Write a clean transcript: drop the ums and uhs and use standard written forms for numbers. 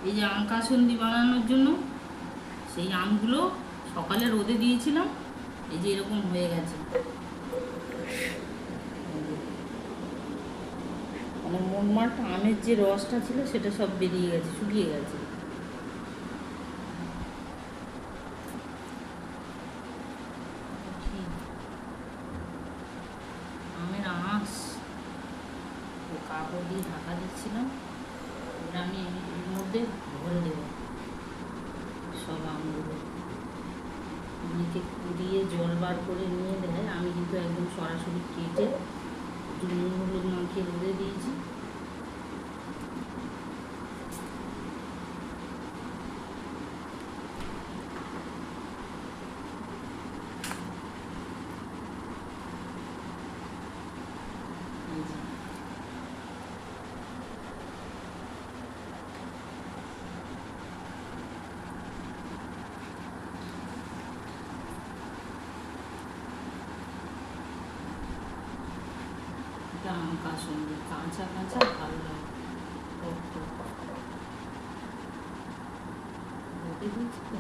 এই যে আম কাসুন্দি বানানোর জন্য সেই আমগুলো সকালে রোদে দিয়েছিলাম, এই যে এরকম হয়ে গেছে, মানে মোটমাট আমের যে রসটা ছিল সেটা সব বেরিয়ে গেছে, শুকিয়ে গেছে। আমের আঁশ ও কাপড় দিয়ে ঢাকা দিচ্ছিলাম, এবার আমি এর মধ্যে ভরে দেবো সব আমগুলো। অনেকে কুড়িয়ে জল বার করে নিয়ে দেয়, আমি কিন্তু একদম সরাসরি কেটে একটু নুন হলুদ মাখিয়ে রোদে দিয়েছি। আম কাসুন্দি কাঁচা কাঁচা ভালো লাগে, টক টক রোদে দিয়েছি তো।